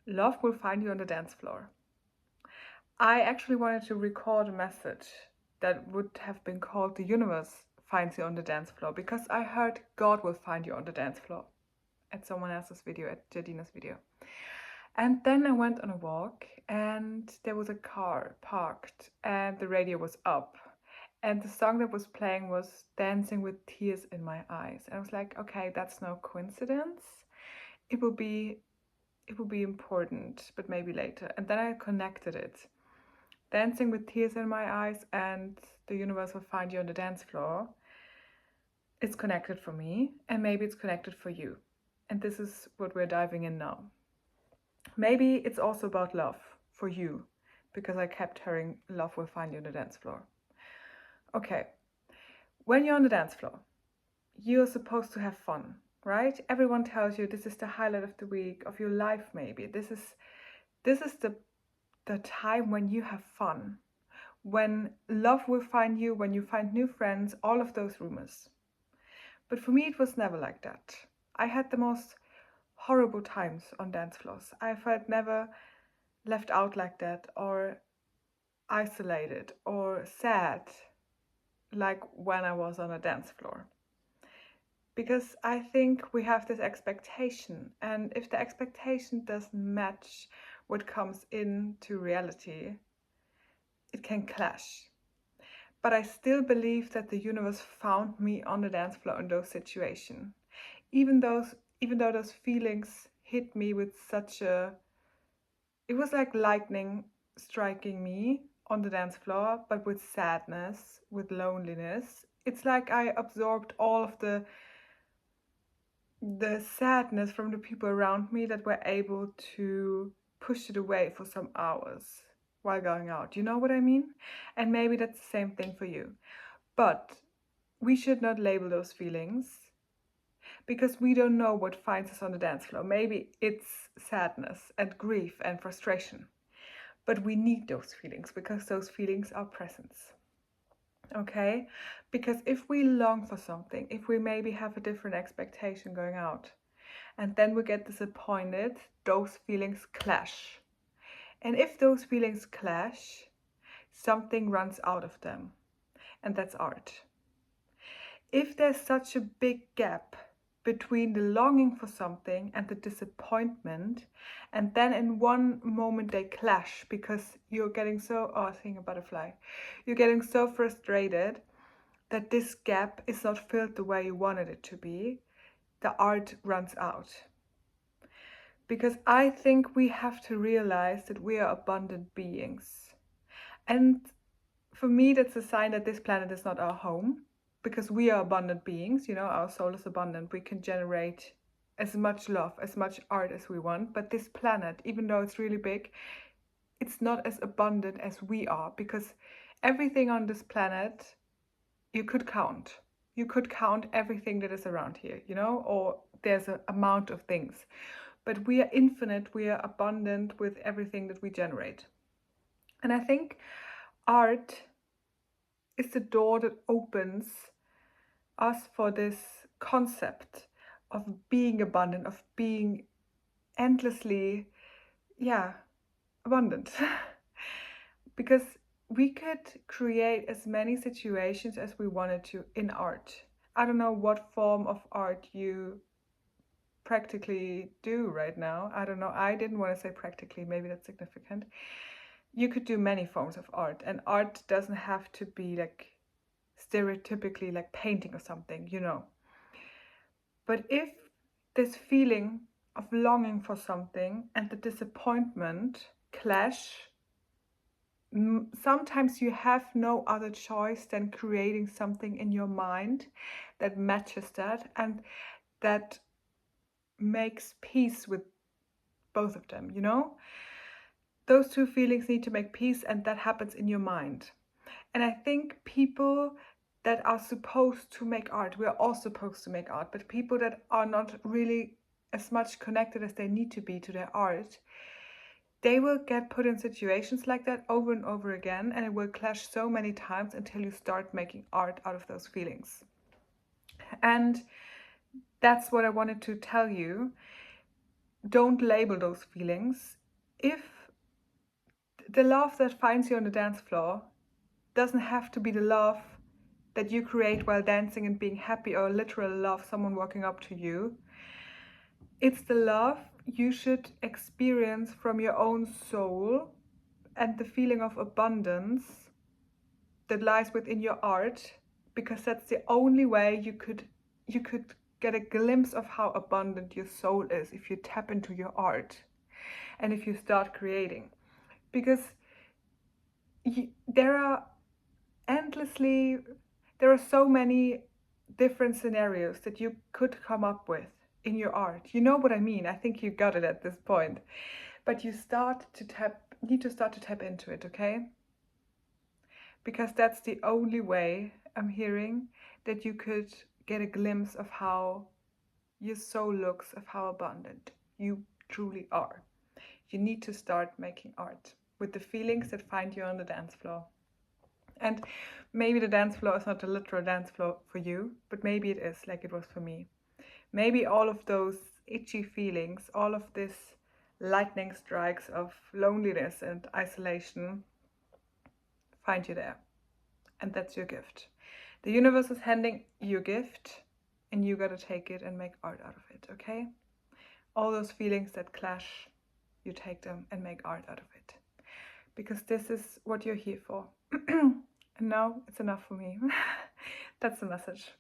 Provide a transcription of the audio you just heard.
Love will find you on the dance floor. I actually wanted to record a message that would have been called The Universe Finds You on the Dance Floor, because I heard God will find you on the dance floor at someone else's video, at Jadina's video. And then I went on a walk and there was a car parked and the radio was up. And the song that was playing was Dancing with Tears in My Eyes. And I was like, okay, that's no coincidence. It will be important, but maybe later. And then I connected it. Dancing with Tears in My Eyes and The Universe Will Find You on the Dance Floor. It's connected for me, and maybe it's connected for you. And this is what we're diving in now. Maybe it's also about love for you, because I kept hearing love will find you on the dance floor. Okay, when you're on the dance floor, you're supposed to have fun, right? Everyone tells you this is the highlight of the week, of your life maybe. This is the time when you have fun, when love will find you, when you find new friends, all of those rumors. But for me, it was never like that. I had the most horrible times on dance floors. I felt never left out like that, or isolated, or sad, like when I was on a dance floor. Because I think we have this expectation, and if the expectation doesn't match what comes into reality, it can clash. But I still believe that the universe found me on the dance floor in those situations. Even though those feelings hit me with such a, it was like lightning striking me on the dance floor, but with sadness, with loneliness. It's like I absorbed all of the sadness from the people around me that were able to push it away for some hours while going out. You know what I mean? And maybe that's the same thing for you. But we should not label those feelings, because we don't know what finds us on the dance floor. Maybe it's sadness and grief and frustration. But we need those feelings, because those feelings are presence. Okay? Because if we long for something, if we maybe have a different expectation going out, and then we get disappointed, those feelings clash. And if those feelings clash, something runs out of them, and that's art. If there's such a big gap between the longing for something and the disappointment, and then in one moment they clash because you're getting so, oh, seeing a butterfly, you're getting so frustrated that this gap is not filled the way you wanted it to be, the art runs out. Because I think we have to realize that we are abundant beings. And for me, that's a sign that this planet is not our home, because we are abundant beings. You know, our soul is abundant. We can generate as much love, as much art as we want. But this planet, even though it's really big, it's not as abundant as we are, because everything on this planet you could count. You could count everything that is around here, you know, or there's an amount of things. But we are infinite, we are abundant with everything that we generate. And I think art is the door that opens us for this concept of being abundant, of being endlessly, abundant. Because we could create as many situations as we wanted to in art. I don't know what form of art you practically do right now. I don't know. I didn't want to say practically, maybe that's significant. You could do many forms of art, and art doesn't have to be like stereotypically like painting or something, you know. But if this feeling of longing for something and the disappointment clash, sometimes you have no other choice than creating something in your mind that matches that and that makes peace with both of them, you know? Those two feelings need to make peace, and that happens in your mind. And I think people that are supposed to make art, we are all supposed to make art, but people that are not really as much connected as they need to be to their art, they will get put in situations like that over and over again, and it will clash so many times until you start making art out of those feelings. And that's what I wanted to tell you. don't label those feelings. If the love that finds you on the dance floor doesn't have to be the love that you create while dancing and being happy, or literal love, someone walking up to you. It's the love you should experience from your own soul and the feeling of abundance that lies within your art, because that's the only way you could get a glimpse of how abundant your soul is, if you tap into your art and if you start creating. Because there are so many different scenarios that you could come up with in your art. You know what I mean? I think you got it at this point. But you need to start to tap into it, okay? Because that's the only way, I'm hearing, that you could get a glimpse of how your soul looks, of how abundant you truly are. You need to start making art with the feelings that find you on the dance floor. And maybe the dance floor is not a literal dance floor for you, but maybe it is, like it was for me. Maybe all of those itchy feelings, all of this lightning strikes of loneliness and isolation find you there. And that's your gift. The universe is handing you a gift, and you gotta take it and make art out of it, okay? All those feelings that clash, you take them and make art out of it. Because this is what you're here for. And now it's enough for me. That's the message.